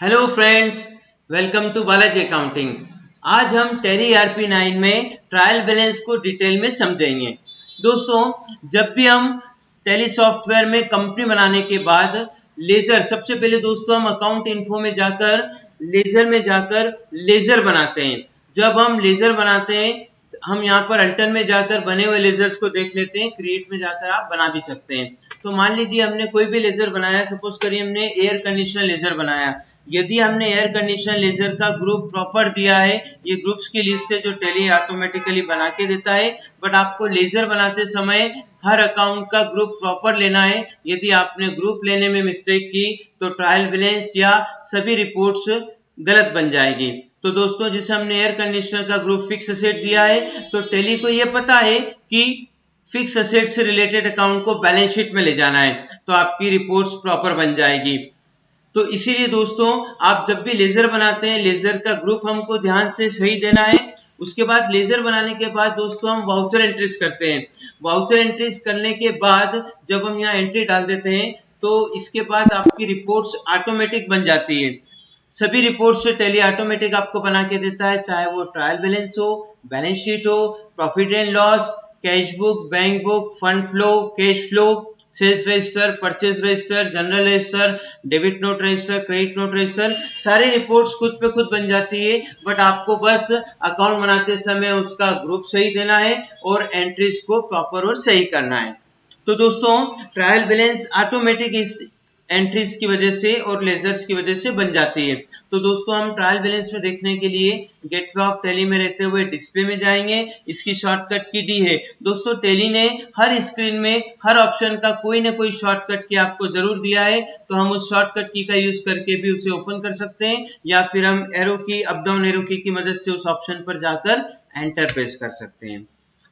Hello friends, welcome to Balaji accounting. आज हम tally ERP9 में ट्रायल बैलेंस को डिटेल में समझेंगे। दोस्तों, जब भी हम टैली सॉफ्टवेयर में कंपनी बनाने के बाद लेजर, सबसे पहले दोस्तों हम अकाउंट इन्फो में जाकर लेजर बनाते हैं। जब हम लेजर बनाते हैं, हम यहाँ पर अल्टर में जाकर बने हुए लेजर्स को देख लेते हैं। क्रिएट में जाकर आप बना भी सकते हैं। तो मान लीजिए हमने कोई भी लेजर बनाया, सपोज करिए हमने एयर कंडीशनर लेजर बनाया। यदि हमने एयर कंडीशनर लेजर का ग्रुप प्रॉपर दिया है, ये ग्रुप्स की लिस्ट है जो टैली ऑटोमेटिकली बना के देता है, बट आपको लेजर बनाते समय हर अकाउंट का ग्रुप प्रॉपर लेना है। यदि आपने ग्रुप लेने में मिस्टेक की तो ट्रायल बैलेंस या सभी रिपोर्ट्स गलत बन जाएगी। तो दोस्तों, जिसे हमने एयर कंडीशनर का ग्रुप फिक्स असेट दिया है, तो टैली को ये पता है कि फिक्स असेट से रिलेटेड अकाउंट को बैलेंस शीट में ले जाना है, तो आपकी रिपोर्ट्स प्रॉपर बन जाएगी। तो इसीलिए दोस्तों, आप जब भी लेजर बनाते हैं, लेजर का ग्रुप हमको ध्यान से सही देना है। उसके बाद लेजर बनाने के बाद दोस्तों हम वाउचर एंट्रीज करते हैं। वाउचर एंट्रीज करने के बाद जब हम यहाँ एंट्री डाल देते हैं, तो इसके बाद आपकी रिपोर्ट्स ऑटोमेटिक बन जाती है। सभी रिपोर्ट्स से टैली ऑटोमेटिक आपको बना के देता है, चाहे वो ट्रायल बैलेंस हो, बैलेंस शीट हो, profit and loss, cash book, bank book, fund flow, cash flow, sales register, purchase register, general register, debit note register, credit note register, सारी रिपोर्ट्स खुद पे खुद बन जाती है। बट आपको बस अकाउंट बनाते समय उसका ग्रुप सही देना है और एंट्रीज को प्रॉपर और सही करना है। तो दोस्तों, ट्रायल बैलेंस ऑटोमेटिक इस एंट्रीज की वजह से और लेजर्स की वजह से बन जाती है। तो दोस्तों, हम ट्रायल बैलेंस में देखने के लिए गेटवे ऑफ टैली में रहते हुए डिस्प्ले में जाएंगे। इसकी शॉर्टकट की डी है। दोस्तों, टैली ने हर स्क्रीन में हर ऑप्शन का कोई ना कोई शॉर्टकट की आपको जरूर दिया है, तो हम उस शॉर्टकट की का यूज करके भी उसे ओपन कर सकते हैं, या फिर हम एरो की, अप डाउन एरो की मदद से उस ऑप्शन पर जाकर एंटर प्रेस कर सकते हैं।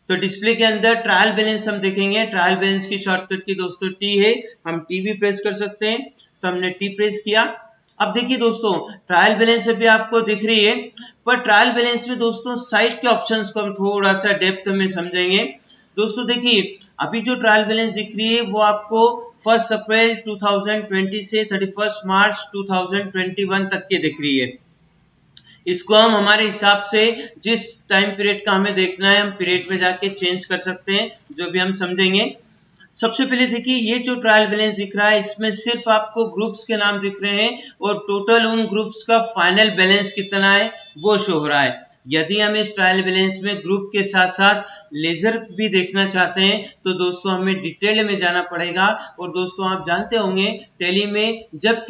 तो डिस्प्ले के अंदर ट्रायल बैलेंस हम देखेंगे। ट्रायल बैलेंस की शॉर्टकट की दोस्तों टी है, हम टी भी प्रेस कर सकते हैं। तो हमने टी प्रेस किया। अब देखिए दोस्तों, ट्रायल बैलेंस अभी आपको दिख रही है, पर ट्रायल बैलेंस में दोस्तों साइड के ऑप्शंस को हम थोड़ा सा डेप्थ में समझेंगे। दोस्तों देखिए, अभी जो ट्रायल बैलेंस दिख रही है वो आपको 1 अप्रैल 2020 से 31 मार्च 2021 तक की दिख रही है। इसको हम हमारे हिसाब से जिस टाइम पीरियड का हमें देखना है, हम पीरियड में जाके चेंज कर सकते हैं, जो भी हम समझेंगे। सबसे पहले देखिए, ये जो ट्रायल बैलेंस दिख रहा है, इसमें सिर्फ आपको ग्रुप्स के नाम दिख रहे हैं और टोटल उन ग्रुप्स का फाइनल बैलेंस कितना है वो शो हो रहा है। यदि हम इस ट्रायल बैलेंस में ग्रुप के साथ साथ लेजर भी देखना चाहते हैं, तो दोस्तों हमें डिटेल में जाना पड़ेगा। और दोस्तों, आप जानते होंगे टैली में जब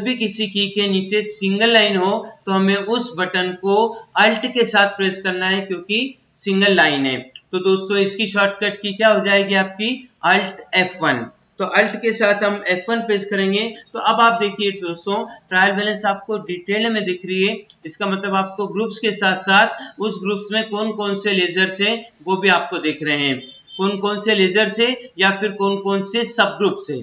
भी किसी की के नीचे सिंगल लाइन हो, तो हमें उस बटन को अल्ट के साथ प्रेस करना है, क्योंकि सिंगल लाइन है। तो दोस्तों, इसकी शॉर्टकट की क्या हो जाएगी आपकी, अल्ट F1। तो अल्ट के साथ हम F1 प्रेस करेंगे। तो अब आप देखिए दोस्तों, ट्रायल बैलेंस आपको डिटेल में दिख रही है। इसका मतलब आपको ग्रुप्स के साथ साथ उस ग्रुप्स में कौन कौन से लेजर्स हैं वो भी आपको दिख रहे हैं, कौन कौन से लेजर्स है या फिर कौन कौन से सब ग्रुप्स है।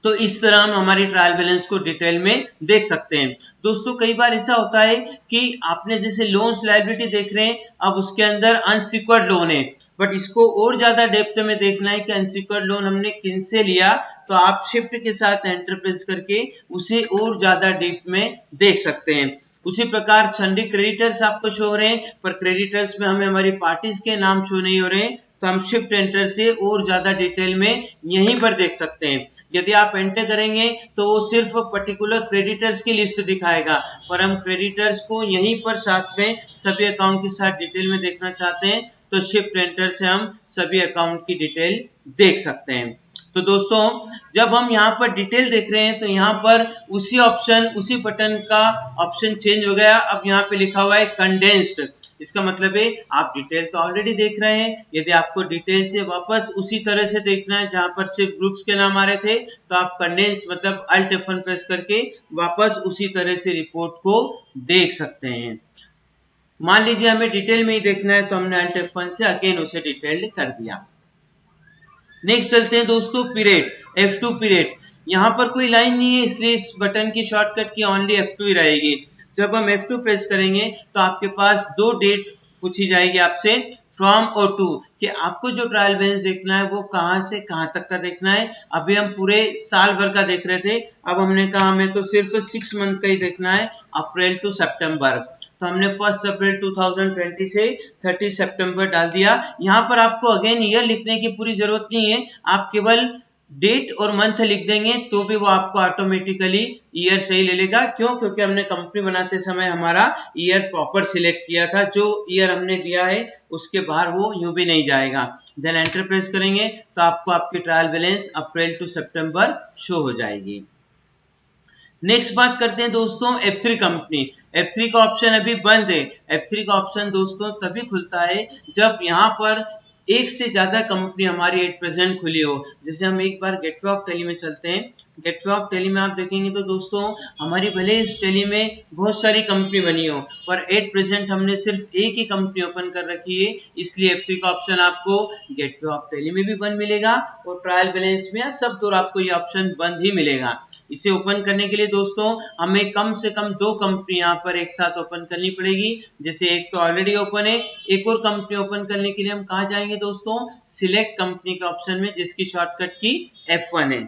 तो इस तरह हम हमारी ट्रायल बैलेंस को डिटेल में देख सकते हैं। दोस्तों, कई बार ऐसा होता है कि आपने जैसे लोन्स लायबिलिटी देख रहे हैं, अब उसके अंदर अनसिक्योर्ड लोन है, बट इसको और ज्यादा डेप्थ में देखना है कि अनसिक्योर्ड लोन हमने किन से लिया, तो आप शिफ्ट के साथ एंटर प्रेस करके उसे और ज्यादा डीप में देख सकते हैं। उसी प्रकार सन्डी क्रेडिटर्स आपको शो हो रहे हैं, पर क्रेडिटर्स में हमें हमारी पार्टीज के नाम शो नहीं हो रहे, तो हम शिफ्ट एंटर से और ज्यादा डिटेल में यहीं पर देख सकते हैं। यदि आप एंटर करेंगे तो वो सिर्फ पर्टिकुलर क्रेडिटर्स की लिस्ट दिखाएगा, पर हम क्रेडिटर्स को यहीं पर साथ में सभी अकाउंट के साथ डिटेल में देखना चाहते हैं, तो शिफ्ट एंटर से हम सभी अकाउंट की डिटेल देख सकते हैं। तो दोस्तों, जब हम यहाँ पर डिटेल देख रहे हैं, तो यहाँ पर उसी बटन का ऑप्शन चेंज हो गया। अब यहाँ पे लिखा हुआ है कंडेंस्ड। इसका मतलब है आप डिटेल तो ऑलरेडी देख रहे हैं। यदि आपको डिटेल से वापस उसी तरह से देखना है जहां पर सिर्फ ग्रुप्स के नाम आ रहे थे, तो आप कंडेंस मतलब अल्ट F1 प्रेस करके वापस उसी तरह से रिपोर्ट को देख सकते हैं। मान लीजिए हमें डिटेल में ही देखना है, तो हमने अल्ट F1 से अगेन उसे डिटेल्ड कर दिया। नेक्स्ट चलते हैं दोस्तों, पीरियड, F2 पीरियड। यहाँ पर कोई लाइन नहीं है, इसलिए इस बटन की शॉर्टकट की ओनली F2 ही रहेगी। जब हम F2 प्रेस करेंगे तो आपके पास दो डेट पूछी जाएगी आपसे। फ्रॉम और टू, कि आपको जो ट्रायल बैलेंस देखना है वो कहाँ से कहाँ तक का देखना है। अभी हम पूरे साल भर का देख रहे थे, अब हमने कहा हमें तो सिर्फ 6 मंथ का ही देखना है, अप्रैल टू सितंबर। तो हमने 1 अप्रैल 2020 से 30 सितंबर डाल दिया। यहाँ पर आपको अगेन ईयर लिखने की पूरी जरूरत नहीं है, आप केवल डेट और मंथ लिख देंगे तो भी वो आपको ऑटोमेटिकली ईयर सही ले लेगा। क्यों? क्योंकि हमने कंपनी बनाते समय हमारा ईयर प्रॉपर सिलेक्ट किया था, जो ईयर हमने दिया है उसके बाहर वो यूं भी नहीं जाएगा। देन एंटर प्रेस करेंगे तो आपको आपकी ट्रायल बैलेंस अप्रैल टू सितंबर शो हो जाएगी। नेक्स्ट बात करते हैं दोस्तों F3 कंपनी। F3 का ऑप्शन अभी बंद है। F3 का ऑप्शन दोस्तों तभी खुलता है जब यहाँ पर एक से ज्यादा कंपनी हमारी एट प्रेजेंट खुली हो। जैसे हम एक बार गेटवे ऑफ टेली में चलते हैं, गेटवे ऑफ टेली में आप देखेंगे तो दोस्तों हमारी भले इस टेली में बहुत सारी कंपनी बनी हो, पर एट प्रेजेंट हमने सिर्फ एक ही कंपनी ओपन कर रखी है, इसलिए F3 का ऑप्शन आपको गेटवे ऑफ टेली में भी बंद मिलेगा और ट्रायल बैलेंस में सब दौर आपको ये ऑप्शन बंद ही मिलेगा। इसे ओपन करने के लिए दोस्तों हमें कम से कम 2 कंपनी यहाँ पर एक साथ ओपन करनी पड़ेगी। जैसे एक तो ऑलरेडी ओपन है, एक और कंपनी ओपन करने के लिए हम कहाँ जाएंगे दोस्तों, सिलेक्ट कंपनी के ऑप्शन में, जिसकी शॉर्टकट की F1 है।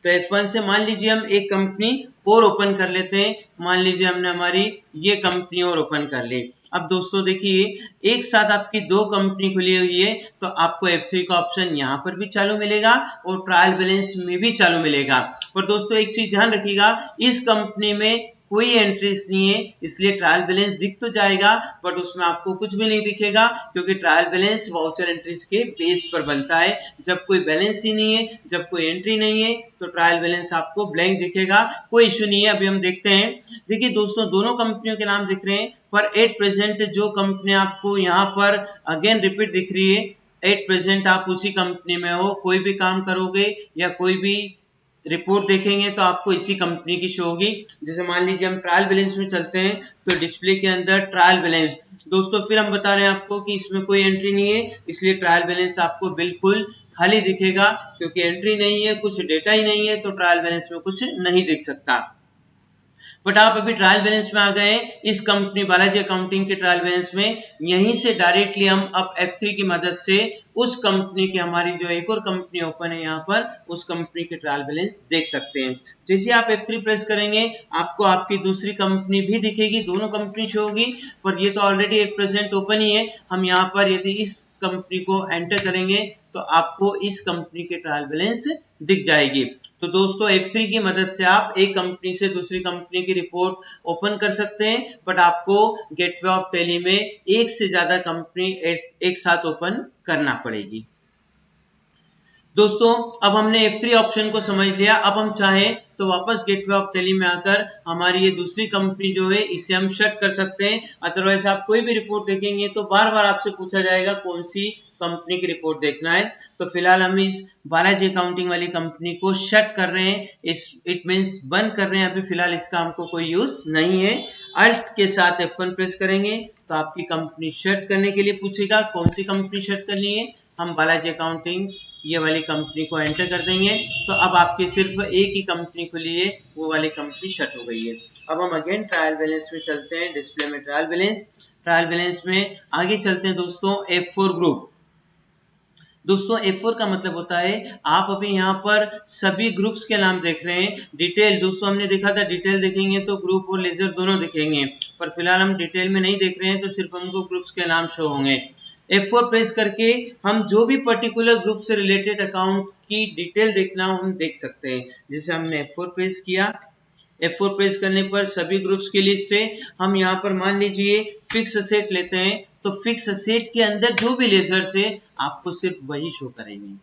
तो F1 से मान लीजिए हम एक कंपनी और ओपन कर लेते हैं। मान लीजिए हमने हमारी ये कंपनी और ओपन कर ली। अब दोस्तों देखिए एक साथ आपकी 2 कंपनी खुली हुई है, तो आपको F3 का ऑप्शन यहाँ पर भी चालू मिलेगा और ट्रायल बैलेंस में भी चालू मिलेगा। और दोस्तों एक चीज ध्यान रखिएगा, इस कंपनी में कोई एंट्रीज नहीं है, इसलिए ट्रायल बैलेंस दिख तो जाएगा बट उसमें आपको कुछ भी नहीं दिखेगा, क्योंकि ट्रायल बैलेंस वाउचर एंट्रीज के बेस पर बनता है। जब कोई बैलेंस ही नहीं है, जब कोई एंट्री नहीं है, तो ट्रायल बैलेंस आपको ब्लैंक दिखेगा। कोई इश्यू नहीं है। अभी हम देखते हैं, देखिए दोस्तों दोनों कंपनियों के नाम दिख रहे हैं, पर एट प्रेजेंट जो कंपनी आपको यहाँ पर अगेन रिपीट दिख रही है, एट प्रेजेंट आप उसी कंपनी में हो, कोई भी काम करोगे या कोई भी रिपोर्ट देखेंगे तो आपको इसी कंपनी की शो होगी। जैसे मान लीजिए हम ट्रायल बैलेंस में चलते हैं, तो डिस्प्ले के अंदर ट्रायल बैलेंस, दोस्तों फिर हम बता रहे हैं आपको कि इसमें कोई एंट्री नहीं है, इसलिए ट्रायल बैलेंस आपको बिल्कुल खाली दिखेगा, क्योंकि एंट्री नहीं है, कुछ डेटा ही नहीं है, तो ट्रायल बैलेंस में कुछ नहीं दिख सकता। बट आप अभी ट्रायल बैलेंस में आ गए हैं, इस कंपनी बालाजी अकाउंटिंग के ट्रायल बैलेंस में, यहीं से डायरेक्टली हम अब F3 की मदद से उस कंपनी की, हमारी जो एक और कंपनी ओपन है यहाँ पर, उस कंपनी के ट्रायल बैलेंस देख सकते हैं। जैसे आप F3 प्रेस करेंगे आपको आपकी दूसरी कंपनी भी दिखेगी, दोनों कंपनी शो होगी, पर ये तो ऑलरेडी एट प्रेजेंट ओपन ही है। हम यहाँ पर यदि इस कंपनी को एंटर करेंगे तो आपको इस कंपनी के ट्रायल बैलेंस दिख जाएगी। तो दोस्तों F3 की मदद से आप एक कंपनी से दूसरी कंपनी की रिपोर्ट ओपन कर सकते हैं, बट आपको गेटवे ऑफ टेली में एक से ज्यादा कंपनी एक साथ ओपन करना पड़ेगी। दोस्तों अब हमने F3 ऑप्शन को समझ लिया। अब हम चाहें तो वापस गेटवे ऑफ टेली में आकर हमारी ये दूसरी कंपनी जो है इसे हम शट कर सकते हैं। अदरवाइज आप कोई भी रिपोर्ट देखेंगे तो बार बार आपसे पूछा जाएगा कौन सी कंपनी की रिपोर्ट देखना है। तो फिलहाल हम इस बालाजी अकाउंटिंग वाली कंपनी को शट कर रहे हैं, इट मीन्स बंद कर रहे हैं। अभी फिलहाल इसका हमको कोई यूज नहीं है। अल्ट के साथ F1 प्रेस करेंगे तो आपकी कंपनी शट करने के लिए पूछेगा कौन सी कंपनी शट करनी है। हम बालाजी अकाउंटिंग ये वाली कंपनी को एंटर कर देंगे, तो अब आपकी सिर्फ एक ही कंपनी खुली है, वो वाली कंपनी शट हो गई है। अब हम अगेन ट्रायल बैलेंस में चलते हैं, डिस्प्ले में ट्रायल बैलेंस में आगे चलते हैं दोस्तों। F4 ग्रुप, दोस्तों F4 का मतलब होता है आप अभी यहाँ पर सभी ग्रुप्स के नाम देख रहे हैं। डिटेल दोस्तों हमने देखा था, डिटेल देखेंगे तो ग्रुप और लेजर दोनों दिखेंगे, पर फिलहाल हम डिटेल में नहीं देख रहे हैं, तो सिर्फ हमको ग्रुप्स के नाम शो होंगे। F4 प्रेस करके हम जो भी पर्टिकुलर ग्रुप से रिलेटेड अकाउंट की डिटेल देखना हो हम देख सकते हैं। जैसे हमने F4 प्रेस किया, F4 प्रेस करने पर सभी ग्रुप्स की लिस्ट है। हम यहाँ पर मान लीजिए फिक्स असेट लेते हैं, तो फिक्स असेट के अंदर जो भी लेजर्स है आपको सिर्फ वही शो करेंगे।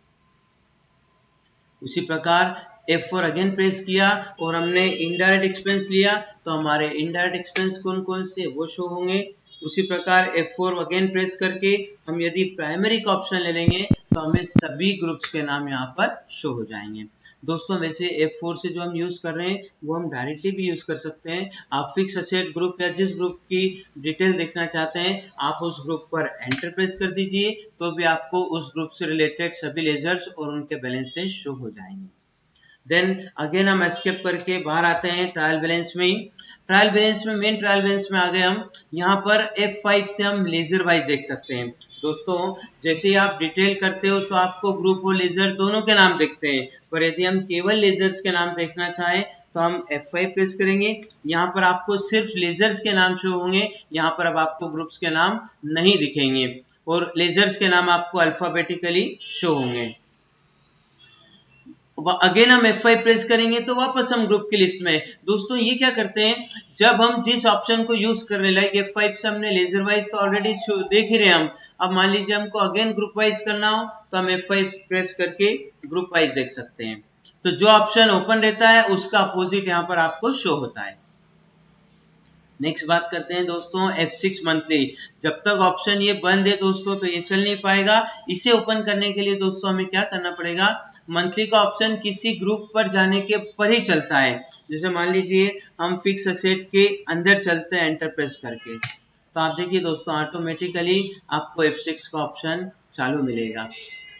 उसी प्रकार F4 अगेन प्रेस किया और हमने इनडायरेक्ट एक्सपेंस लिया, तो हमारे इनडायरेक्ट एक्सपेंस कौन कौन से वो शो होंगे। उसी प्रकार F4 अगेन प्रेस करके हम यदि प्राइमरी का ऑप्शन ले लेंगे तो हमें सभी ग्रुप्स के नाम यहाँ पर शो हो जाएंगे। दोस्तों वैसे F4 से जो हम यूज कर रहे हैं वो हम डायरेक्टली भी यूज कर सकते हैं। आप फिक्स असेट ग्रुप या जिस ग्रुप की डिटेल देखना चाहते हैं आप उस ग्रुप पर एंटर प्रेस कर दीजिए, तो भी आपको उस ग्रुप से रिलेटेड सभी लेजर्स और उनके बैलेंस शो हो जाएंगे। देन अगेन हम एस्केप करके बाहर आते हैं ट्रायल बैलेंस में ही। ट्रायल बैलेंस में, मेन ट्रायल बैलेंस में आ गए हम। यहाँ पर F5 से हम लेजर वाइज देख सकते हैं। दोस्तों जैसे ही आप डिटेल करते हो तो आपको ग्रुप और लेजर दोनों के नाम दिखते हैं, पर यदि हम केवल लेजर्स के नाम देखना चाहें तो हम F5 प्रेस करेंगे। यहाँ पर आपको सिर्फ लेजर्स के नाम शो होंगे, यहाँ पर अब आपको ग्रुप्स के नाम नहीं दिखेंगे और लेजर्स के नाम आपको अल्फाबेटिकली शो होंगे। अगेन हम F5 प्रेस करेंगे तो वापस हम ग्रुप की लिस्ट में। दोस्तों ये क्या करते हैं, जब हम जिस ऑप्शन को यूज कर रहे हैं, लाइक F5 से हमने लेजर वाइज तो ऑलरेडी देख ही रहे हैं हम, अब मान लीजिए हमको अगेन ग्रुप वाइज करना हो तो हम F5 प्रेस करके ग्रुप वाइज देख सकते हैं। तो जो ऑप्शन ओपन रहता है उसका अपोजिट यहाँ पर आपको शो होता है। नेक्स्ट बात करते हैं दोस्तों F6 मंथली। जब तक ऑप्शन ये बंद है दोस्तों तो ये चल नहीं पाएगा। इसे ओपन करने के लिए दोस्तों हमें क्या करना पड़ेगा, मंथली का ऑप्शन किसी ग्रुप पर जाने के पर ही चलता है। जैसे मान लीजिए हम फिक्स असेट के अंदर चलते हैं एंटर प्रेस करके, तो आप देखिए दोस्तों ऑटोमेटिकली आपको F6 का ऑप्शन चालू मिलेगा।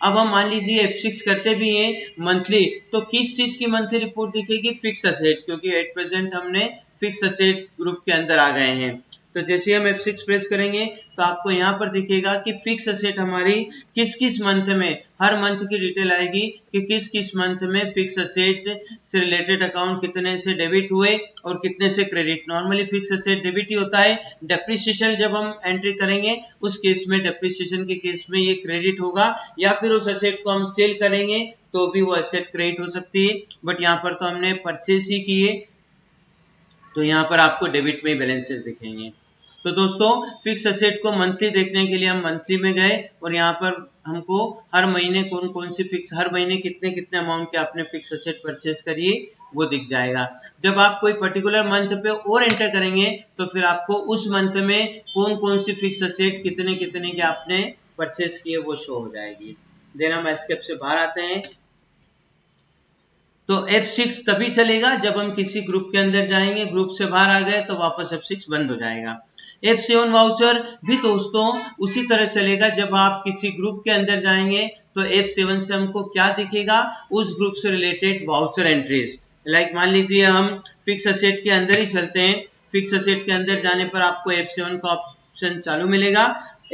अब हम मान लीजिए F6 करते भी हैं मंथली, तो किस चीज की मंथली रिपोर्ट दिखेगी, फिक्स असेट, क्योंकि एट प्रेजेंट हमने फिक्स असेट ग्रुप के अंदर आ गए हैं। तो जैसे हम F6 प्रेस करेंगे तो आपको यहाँ पर दिखेगा कि फिक्स असेट हमारी किस किस मंथ में, हर मंथ की डिटेल आएगी कि किस किस मंथ में फिक्स असेट से रिलेटेड अकाउंट कितने से डेबिट हुए और कितने से credit. Normally fix asset debit ही होता है। डेप्रिसिएशन जब हम एंट्री करेंगे उस केस में, डेप्रिसिएशन के केस में ये क्रेडिट होगा, या फिर उस असेट को हम सेल करेंगे तो भी वो असेट क्रेडिट हो सकती है। बट यहाँ पर तो हमने परचेस ही किए तो यहाँ पर आपको डेबिट में बैलेंसेस दिखेंगे। तो दोस्तों फिक्स असेट को मंथली देखने के लिए हम मंथली में गए और यहाँ पर हमको हर महीने कौन कौन सी फिक्स, हर महीने कितने कितने अमाउंट के आपने फिक्स असेट परचेस करिए वो दिख जाएगा। जब आप कोई पर्टिकुलर मंथ पे और एंटर करेंगे तो फिर आपको उस मंथ में कौन कौन सी फिक्स असेट कितने कितने के आपने परचेस किए वो शो हो जाएगी। देन हम एस्केप से बाहर आते हैं। तो F6 तभी चलेगा जब हम किसी ग्रुप के अंदर जाएंगे, ग्रुप से बाहर आ गए तो वापस F6 बंद हो जाएगा। F7 वाउचर भी दोस्तों उसी तरह चलेगा, जब आप किसी ग्रुप के अंदर जाएंगे तो F7 से हमको क्या दिखेगा, उस ग्रुप से रिलेटेड वाउचर एंट्रीज। लाइक मान लीजिए हम फिक्स असेट के अंदर ही चलते हैं, फिक्स असेट के अंदर जाने पर आपको F7 का ऑप्शन चालू मिलेगा।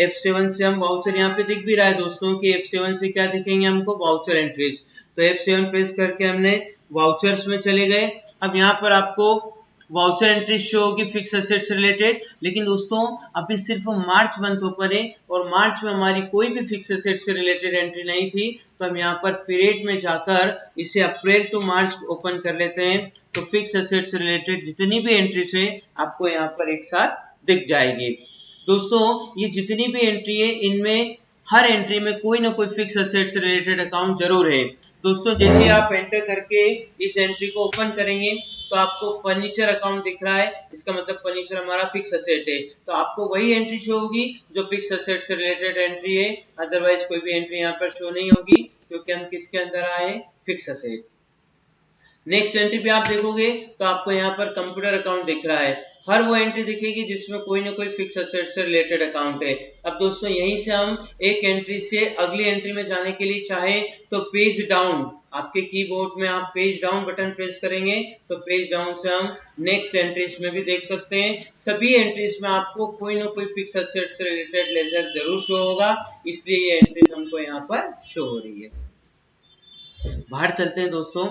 F7 से हम वाउचर, यहाँ पे दिख भी रहा है दोस्तों कि F7 से क्या दिखेंगे हमको, वाउचर एंट्रीज। तो F7 प्रेस करके हमने वाउचर्स में चले गए। अब यहाँ पर आपको वाउचर एंट्री शो होगी फिक्स असेट से रिलेटेड। लेकिन दोस्तों अभी सिर्फ मार्च मंथ ओपन है और मार्च में हमारी कोई भी फिक्स असेट से रिलेटेड एंट्री नहीं थी, तो हम यहाँ पर पीरियड में जाकर इसे अप्रैल टू मार्च ओपन कर लेते हैं। तो फिक्स असेट से रिलेटेड जितनी भी एंट्रीज है आपको यहाँ पर एक साथ दिख जाएगी। दोस्तों ये जितनी भी एंट्री है इनमें हर एंट्री में कोई ना कोई फिक्स असेट से रिलेटेड अकाउंट जरूर है। दोस्तों जैसे आप एंटर करके इस एंट्री को ओपन करेंगे तो आपको फर्नीचर अकाउंट दिख रहा है, इसका मतलब फर्नीचर हमारा फिक्स असेट है। तो आपको वही एंट्री शो होगी जो फिक्स असेट से रिलेटेड एंट्री है, अदरवाइज कोई भी एंट्री यहाँ पर शो नहीं होगी क्योंकि हम किसके अंदर आए, फिक्स असेट। नेक्स्ट एंट्री पे आप देखोगे तो आपको यहाँ पर कंप्यूटर अकाउंट दिख रहा है, हर वो एंट्री दिखेगी जिसमें कोई ना कोई फिक्स असेट से रिलेटेड अकाउंट है। अब दोस्तों यहीं से हम एक एंट्री से अगली एंट्री में जाने के लिए चाहे तो पेज डाउन, आपके कीबोर्ड में आप पेज डाउन बटन प्रेस करेंगे तो पेज डाउन से हम नेक्स्ट एंट्रीज में भी देख सकते हैं। सभी एंट्रीज में आपको कोई ना कोई फिक्स असेट से रिलेटेड लेजर जरूर शो होगा, इसलिए ये एंट्रीज हमको यहाँ पर शो हो रही है। बाहर चलते हैं दोस्तों।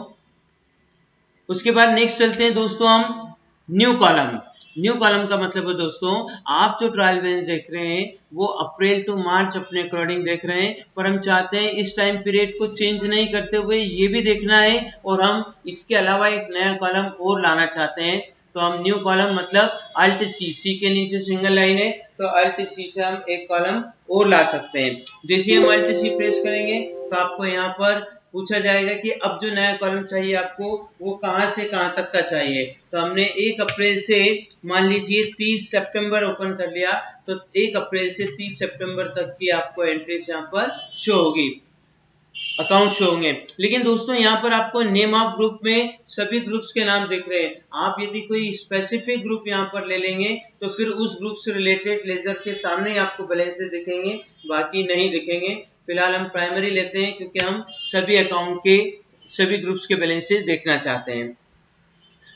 उसके बाद नेक्स्ट चलते हैं दोस्तों हम न्यू कॉलम। न्यू कॉलम का मतलब है दोस्तों आप जो ट्रायल बैलेंस देख रहे हैं वो अप्रैल टू मार्च अपने अकॉर्डिंग देख रहे हैं, पर हम चाहते हैं इस टाइम पीरियड को चेंज नहीं करते हुए ये भी देखना है और हम इसके अलावा एक नया कॉलम और लाना चाहते हैं। तो हम न्यू कॉलम मतलब अल्ट सी, सी के नीचे सिंगल लाइन है तो अल्ट सी से हम एक कॉलम और ला सकते हैं। जैसे हम अल्ट सी प्रेस करेंगे तो आपको यहाँ पर पूछा जाएगा कि अब जो नया कॉलम चाहिए आपको वो कहां से कहां तक का चाहिए। तो हमने 1 अप्रैल से मान लीजिए 30 सितंबर ओपन कर लिया, तो 1 अप्रैल से 30 सितंबर तक की आपको एंट्रीज यहाँ पर शो होगी, अकाउंट शो होंगे। लेकिन दोस्तों यहाँ पर आपको नेम ऑफ ग्रुप में सभी ग्रुप्स के नाम दिख रहे हैं। आप यदि कोई स्पेसिफिक ग्रुप यहाँ पर ले लेंगे तो फिर उस ग्रुप से रिलेटेड लेजर के सामने ही आपको बैलेंसेस दिखेंगे, बाकी नहीं दिखेंगे। फिलहाल हम प्राइमरी लेते हैं क्योंकि हम सभी अकाउंट के सभी ग्रुप्स के बैलेंसेस देखना चाहते हैं।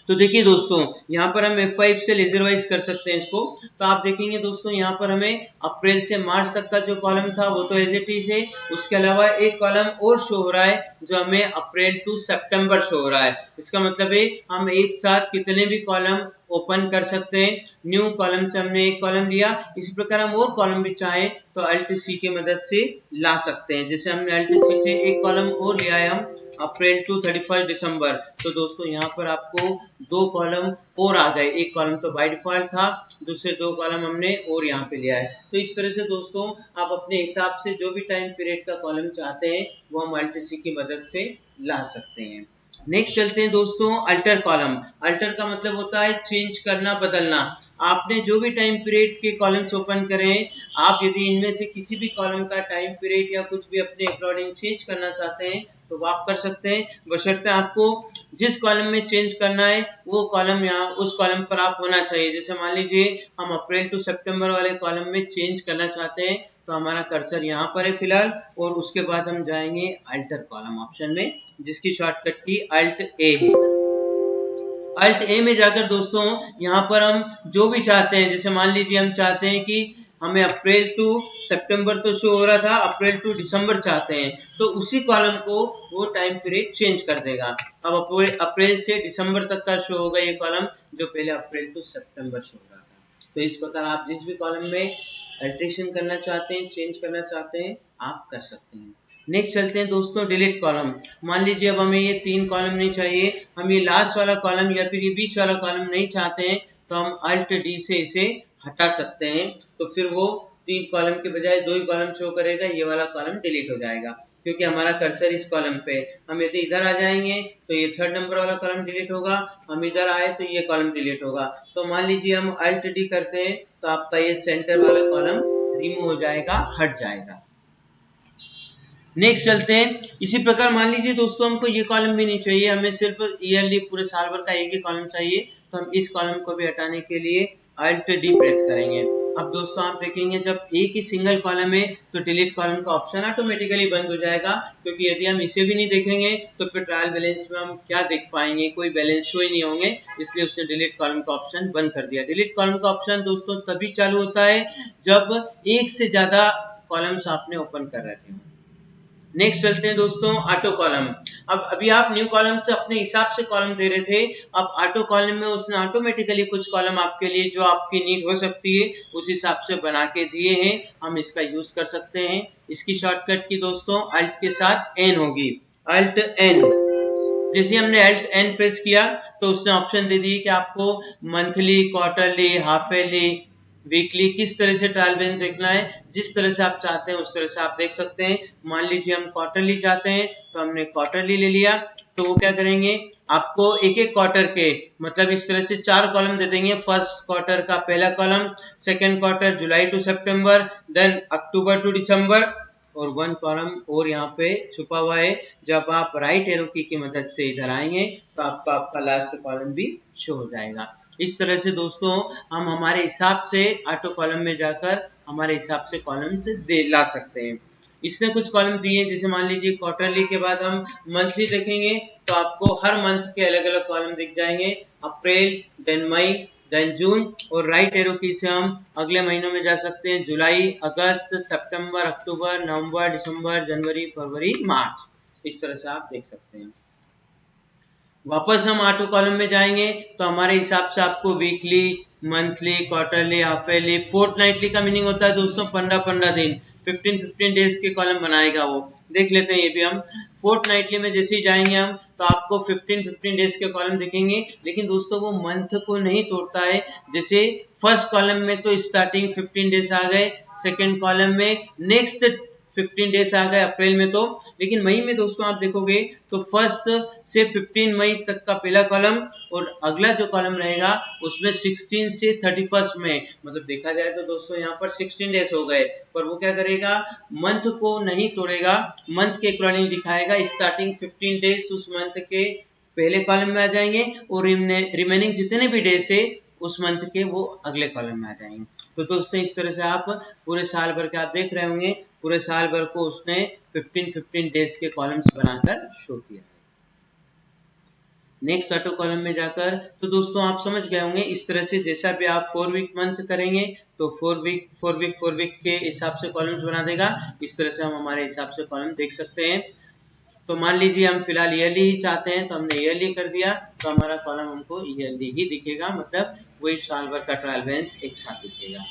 तो देखिए दोस्तों, यहाँ पर हम F5 से लेजर वाइज कर सकते हैं इसको। तो आप देखेंगे दोस्तों, यहाँ पर हमें अप्रैल से मार्च तक का जो कॉलम था वो तो एज इट इज है। उसके अलावा एक कॉलम और शो हो रहा है जो हमें अप्रैल टू सितंबर शो हो रहा है। इसका मतलब है हम एक साथ कितने भी कॉलम ओपन कर सकते हैं। न्यू कॉलम से हमने एक कॉलम लिया, इसी प्रकार हम और कॉलम भी चाहें तो अल्ट सी की मदद से ला सकते हैं। जैसे हमने अल्ट सी से एक कॉलम और लिया है हम अप्रैल टू 31 दिसंबर। तो दोस्तों यहाँ पर आपको दो कॉलम और आ गए। एक कॉलम तो बाय डिफॉल्ट था, दूसरे दो कॉलम हमने और यहाँ पे लिया है। तो इस तरह से दोस्तों आप अपने हिसाब से जो भी टाइम पीरियड का कॉलम चाहते हैं वो हम अल्ट सी की मदद से ला सकते हैं। नेक्स्ट चलते हैं दोस्तों अल्टर कॉलम। अल्टर का मतलब होता है चेंज करना, बदलना। आपने जो भी टाइम पीरियड के कॉलम्स ओपन करें, आप यदि इनमें से किसी भी कॉलम का टाइम पीरियड या कुछ भी अपने अकॉर्डिंग चेंज करना चाहते हैं तो वो आप कर सकते हैं, बशर्ते आपको जिस कॉलम में चेंज करना है वो कॉलम यहाँ उस कॉलम पर आप होना चाहिए। जैसे मान लीजिए हम अप्रैल टू सितंबर वाले कॉलम में चेंज करना चाहते हैं तो हमारा कर्सर यहाँ पर है फिलहाल, और उसके बाद हम जाएंगे अल्टर कॉलम ऑप्शन में, जिसकी शॉर्टकट की अल्ट ए है। अल्ट ए में जाकर दोस्तों यहाँ पर हम जो भी चाहते हैं, जैसे मान लीजिए हम चाहते हैं कि हमें अप्रैल टू सितंबर तो शो हो रहा था, अप्रैल टू दिसंबर चाहते हैं, तो उसी कॉलम को वो टाइम पीरियड चेंज कर देगा। अब अप्रैल से दिसंबर तक का शो होगा ये कॉलम, जो पहले अप्रैल टू सितंबर शो हो रहा था। तो इस प्रकार आप जिस भी कॉलम में अल्टरेशन करना चाहते हैं, चेंज करना चाहते हैं, आप कर सकते हैं। नेक्स्ट चलते हैं दोस्तों डिलीट कॉलम। मान लीजिए अब हमें ये तीन कॉलम नहीं चाहिए, हम ये लास्ट वाला कॉलम या फिर ये बीच वाला कॉलम नहीं चाहते हैं, तो हम अल्ट डी से इसे हटा सकते हैं। तो फिर वो तीन कॉलम के बजाय दो ही कॉलम शो करेगा, ये वाला कॉलम डिलीट हो जाएगा क्योंकि हमारा कर्सर इस कॉलम पे। हम यदि इधर आ जाएंगे तो ये थर्ड नंबर वाला कॉलम डिलीट होगा, हम इधर आए तो ये कॉलम डिलीट होगा। तो मान लीजिए हम अल्ट डी करते हैं तो आपका ये सेंटर वाला कॉलम रिमूव हो जाएगा, हट जाएगा। नेक्स्ट चलते हैं। इसी प्रकार मान लीजिए दोस्तों हमको ये कॉलम भी नहीं चाहिए, हमें सिर्फ ईयरली पूरे साल भर का एक ही कॉलम चाहिए, तो हम इस कॉलम को भी हटाने के लिए अल्ट डी प्रेस करेंगे। अब दोस्तों आप देखेंगे जब एक ही सिंगल कॉलम है तो डिलीट कॉलम का ऑप्शन ऑटोमेटिकली बंद हो जाएगा, क्योंकि यदि हम इसे भी नहीं देखेंगे तो फिर ट्रायल बैलेंस में हम क्या देख पाएंगे, कोई बैलेंस शो ही नहीं होंगे, इसलिए उसने डिलीट कॉलम का ऑप्शन बंद कर दिया। डिलीट कॉलम का ऑप्शन दोस्तों तभी चालू होता है जब एक से ज्यादा कॉलम्स आपने ओपन कर रखे हों। नेक्स्ट चलते हैं दोस्तों ऑटो कॉलम। अब अभी आप न्यू कॉलम से अपने हिसाब से कॉलम दे रहे थे, अब ऑटो कॉलम में उसने ऑटोमेटिकली कुछ कॉलम आपके लिए जो आपकी नीड हो सकती है उस हिसाब से बना के दिए हैं, हम इसका यूज कर सकते हैं। इसकी शॉर्टकट की दोस्तों अल्ट के साथ एन होगी, अल्ट एन। जैसे हमने अल्ट एन प्रेस किया तो उसने ऑप्शन दे दी कि आपको monthly, quarterly, half yearly, weekly किस तरह से ट्रायल बैलेंस देखना है, जिस तरह से आप चाहते हैं उस तरह से आप देख सकते हैं। मान लीजिए हम क्वार्टरली चाहते हैं तो हमने क्वार्टरली ले लिया, तो वो क्या करेंगे आपको एक एक क्वार्टर के मतलब इस तरह से चार कॉलम दे देंगे। फर्स्ट क्वार्टर का पहला कॉलम, सेकेंड क्वार्टर जुलाई टू सितंबर, देन अक्टूबर टू दिसंबर, और वन कॉलम और यहाँ पे छुपा हुआ है। जब आप राइट एरो की मदद से इधर आएंगे तो आपका लास्ट कॉलम भी शो हो जाएगा। इस तरह से दोस्तों हम हमारे हिसाब से ऑटो कॉलम में जाकर हमारे हिसाब से कॉलम्स ला सकते हैं। इसने कुछ कॉलम दिए, जैसे मान लीजिए क्वार्टरली के बाद हम मंथली देखेंगे तो आपको हर मंथ के अलग अलग कॉलम दिख जाएंगे, अप्रैल, देन मई, देन जून, और राइट एरो की से हम अगले महीनों में जा सकते हैं, जुलाई, अगस्त, सितंबर, अक्टूबर, नवंबर, दिसंबर, जनवरी, फरवरी, मार्च। इस तरह से आप देख सकते हैं। वापस हम ऑटो कॉलम में जाएंगे तो हमारे हिसाब से आपको weekly, monthly, quarterly, half yearly, fortnightly का मीनिंग होता है दोस्तों 15-15 दिन, 15-15 डेज के कॉलम बनाएगा वो। देख लेते हैं ये भी हम। फोर्टनाइटली में जैसे ही जाएंगे हम तो आपको 15-15 डेज के कॉलम दिखेंगे, लेकिन दोस्तों वो मंथ को नहीं तोड़ता है। जैसे फर्स्ट कॉलम में तो स्टार्टिंग 15 डेज आ गए, सेकेंड कॉलम में नेक्स्ट 15 डेज आ गए अप्रैल में, तो लेकिन मई में दोस्तों आप देखोगे तो फर्स्ट से 15 मई तक का पहला कॉलम और अगला जो कॉलम रहेगा उसमें 16 से 31 मई, मतलब देखा जाए तो दोस्तों यहाँ पर 16 डेज हो गए, पर वो क्या करेगा मंथ को नहीं तोड़ेगा, मंथ के अकॉर्डिंग दिखाएगा। स्टार्टिंग 15 डेज उस मंथ के पहले कॉलम में आ जाएंगे और रिमेनिंग जितने भी डेज है उस मंथ के वो अगले कॉलम में आ जाएंगे। तो दोस्तों इस तरह से आप पूरे साल भर के आप देख रहे होंगे, पूरे साल भर को उसने 15-15 डेज के कॉलम्स बनाकर शो किया। नेक्स्ट ऑटो कॉलम में जाकर, तो दोस्तों आप समझ गए होंगे इस तरह से, जैसा भी आप 4 वीक मंथ करेंगे तो 4 वीक के हिसाब से कॉलम्स बना देगा। इस तरह से हम हमारे हिसाब से कॉलम देख सकते हैं। तो मान लीजिए हम फिलहाल ईयरली ही चाहते हैं, तो हमने ईयरली कर दिया, तो हमारा कॉलम हमको ईयरली ही दिखेगा, मतलब वही साल भर का ट्रायल बैलेंस एक साथ दिखेगा।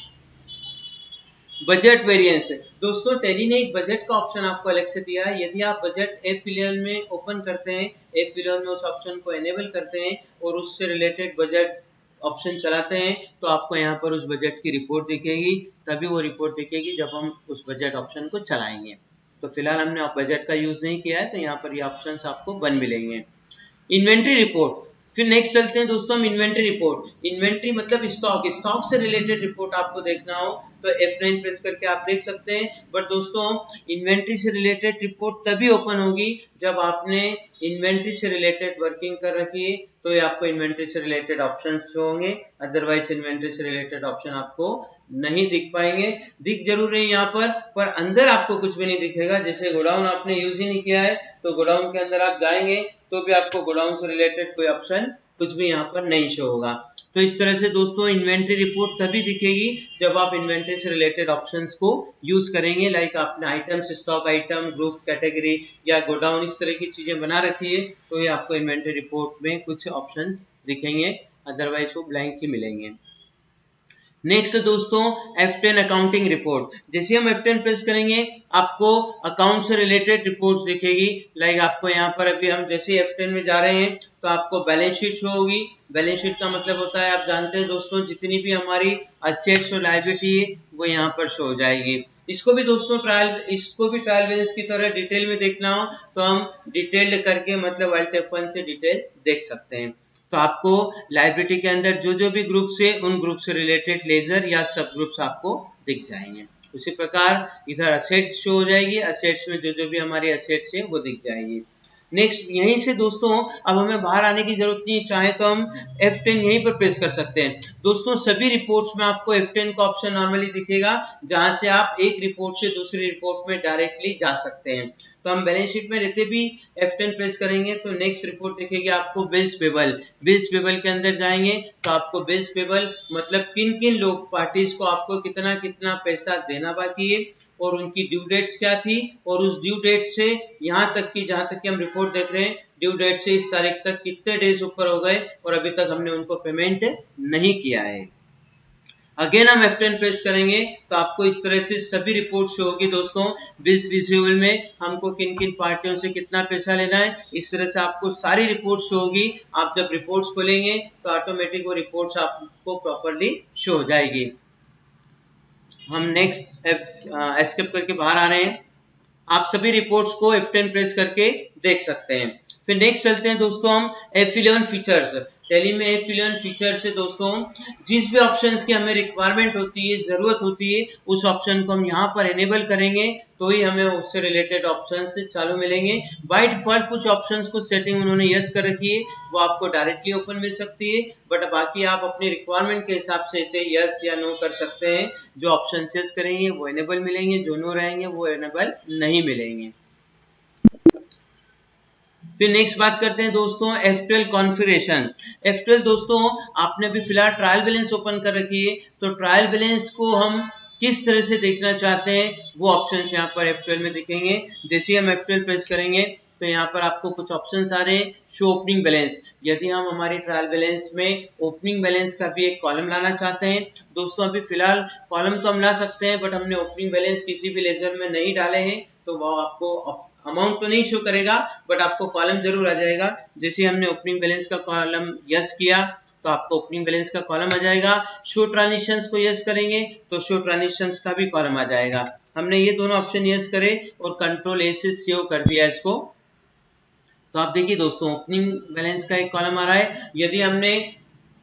बजट वेरिएंस, दोस्तों टैली ने एक बजट का ऑप्शन आपको अलग से दिया है। यदि आप बजट एफिलियल में ओपन करते हैं, एफिलियल में उस ऑप्शन को एनेबल करते हैं और उससे रिलेटेड बजट ऑप्शन चलाते हैं, तो आपको यहाँ पर उस बजट की रिपोर्ट दिखेगी। तभी वो रिपोर्ट दिखेगी जब हम उस बजट ऑप्शन को चलाएंगे। तो फिलहाल हमने बजट का यूज नहीं किया है, तो यहाँ पर ये ऑप्शंस आपको बन मिलेंगे। इन्वेंट्री रिपोर्ट, फिर नेक्स्ट चलते हैं दोस्तों हम इन्वेंट्री रिपोर्ट। इन्वेंट्री मतलब स्टॉक से रिलेटेड रिपोर्ट आपको देखना हो तो F9 प्रेस करके आप देख सकते हैं। बट दोस्तों इन्वेंट्री से रिलेटेड रिपोर्ट तभी ओपन होगी जब आपने इन्वेंट्री से रिलेटेड वर्किंग कर रखी है, तो ये आपको इन्वेंट्री से रिलेटेड ऑप्शंस शो होंगे। अदरवाइज इन्वेंट्री से रिलेटेड ऑप्शन आपको नहीं दिख पाएंगे। दिख जरूर रहे यहाँ पर अंदर आपको कुछ भी नहीं दिखेगा। जैसे गोडाउन आपने यूज ही नहीं किया है, तो गोडाउन के अंदर आप जाएंगे तो भी आपको गोडाउन से रिलेटेड कोई ऑप्शन कुछ भी यहाँ पर नहीं शो होगा। तो इस तरह से दोस्तों इन्वेंट्री रिपोर्ट तभी दिखेगी जब आप इन्वेंट्री से रिलेटेड ऑप्शंस को यूज करेंगे। लाइक आपने items, stock item, group, category या गोडाउन इस तरह की चीजें बना रखी है, तो ये आपको इन्वेंट्री रिपोर्ट में कुछ ऑप्शंस दिखेंगे, अदरवाइज वो ब्लैंक ही मिलेंगे। नेक्स्ट दोस्तों F10 अकाउंटिंग रिपोर्ट। जैसे हम F10 प्रेस करेंगे आपको अकाउंट से रिलेटेड रिपोर्ट्स दिखेगी। लाइक आपको यहाँ पर अभी हम जैसे F10 में जा रहे हैं तो आपको बैलेंस शीट शो होगी। बैलेंस शीट का मतलब होता है, आप जानते हैं दोस्तों, जितनी भी हमारी असेट्स और लायबिलिटी है वो यहाँ पर शो हो जाएगी। इसको भी दोस्तों ट्रायल बैलेंस की तरह डिटेल में देखना हो तो हम डिटेल्ड करके मतलब Alt F1 से डिटेल देख सकते हैं। तो आपको लाइब्रेरी के अंदर जो भी ग्रुप से उन ग्रुप से रिलेटेड लेजर या सब ग्रुप्स आपको दिख जाएंगे। उसी प्रकार इधर असेट्स शो हो जाएगी, असेट्स में जो भी हमारी असेट्स है वो दिख जाएगी। नेक्स्ट यहीं से दोस्तों अब हमें बाहर आने की जरूरत नहीं, चाहे तो हम F10 यहीं पर प्रेस कर सकते हैं। दोस्तों सभी रिपोर्ट्स में आपको F10 का ऑप्शन नॉर्मली दिखेगा, जहां से आप एक रिपोर्ट से दूसरी रिपोर्ट में डायरेक्टली जा सकते हैं। तो हम बैलेंस शीट में रहते भी F10 प्रेस करेंगे तो नेक्स्ट रिपोर्ट दिखेगी आपको बिल्स पेबल। बिल्स पेबल के अंदर जाएंगे तो आपको बिल्स पेबल मतलब किन किन लोग पार्टीज को आपको कितना कितना पैसा देना बाकी है और उनकी ड्यू डेट्स क्या थी, और उस ड्यू डेट से यहाँ तक की जहाँ तक की हम रिपोर्ट देख रहे हैं, ड्यू डेट से इस तारीख तक कितने डेज ऊपर हो गए और अभी तक हमने उनको पेमेंट नहीं किया है। अगेन हम F10 प्रेस करेंगे तो आपको इस तरह से सभी रिपोर्ट शो होगी दोस्तों। बिल्स रिसीवेबल में हमको किन किन पार्टियों से कितना पैसा लेना है, इस तरह से आपको सारी रिपोर्ट शो होगी। आप जब रिपोर्ट्स खोलेंगे तो ऑटोमेटिक वो रिपोर्ट्स आपको प्रॉपर्ली शो हो जाएगी। हम नेक्स्ट एस्केप करके बाहर आ रहे हैं। आप सभी रिपोर्ट्स को F10 प्रेस करके देख सकते हैं। फिर नेक्स्ट चलते हैं दोस्तों हम F11 फीचर्स। टैली में F11 फीचर से दोस्तों जिस भी ऑप्शंस की हमें रिक्वायरमेंट होती है, जरूरत होती है, उस ऑप्शन को हम यहाँ पर एनेबल करेंगे तो ही हमें उससे रिलेटेड ऑप्शंस चालू मिलेंगे। बाय डिफॉल्ट कुछ ऑप्शंस को सेटिंग उन्होंने यस कर रखी है, वो आपको डायरेक्टली ओपन मिल सकती है, बट बाकी आप अपनी रिक्वायरमेंट के हिसाब से इसे यस या नो कर सकते हैं। जो ऑप्शन यस करेंगे वो एनेबल मिलेंगे, जो नो रहेंगे वो एनेबल नहीं मिलेंगे। फिर नेक्स्ट बात करते हैं दोस्तों F12 कॉन्फ़िगरेशन। F12 दोस्तों आपने अभी फिलहाल ट्रायल बैलेंस ओपन कर रखी है, तो ट्रायल बैलेंस को हम किस तरह से देखना चाहते हैं वो ऑप्शंस यहाँ पर F12 में दिखेंगे। जैसे हम F12 प्रेस करेंगे तो यहाँ पर आपको कुछ ऑप्शंस आ रहे हैं। शो ओपनिंग बैलेंस, यदि हम हमारे ट्रायल बैलेंस में ओपनिंग बैलेंस का भी एक कॉलम लाना चाहते हैं दोस्तों, अभी फिलहाल कॉलम तो हम ला सकते हैं बट हमने ओपनिंग बैलेंस किसी भी लेजर में नहीं डाले हैं, तो वो आपको अमाउंट तो नहीं शो करेगा बट आपको कॉलम जरूर आ जाएगा। जैसे हमने ओपनिंग बैलेंस का कॉलम यस किया तो आपको ओपनिंग बैलेंस का कॉलम आ जाएगा। शो ट्रांजिशंस को यस करेंगे तो शो ट्रांजिशंस का भी कॉलम आ जाएगा। हमने ये दोनों ऑप्शन यस करे और कंट्रोल ए से सेव कर दिया इसको, तो आप देखिए दोस्तों ओपनिंग बैलेंस का एक कॉलम आ रहा है। यदि हमने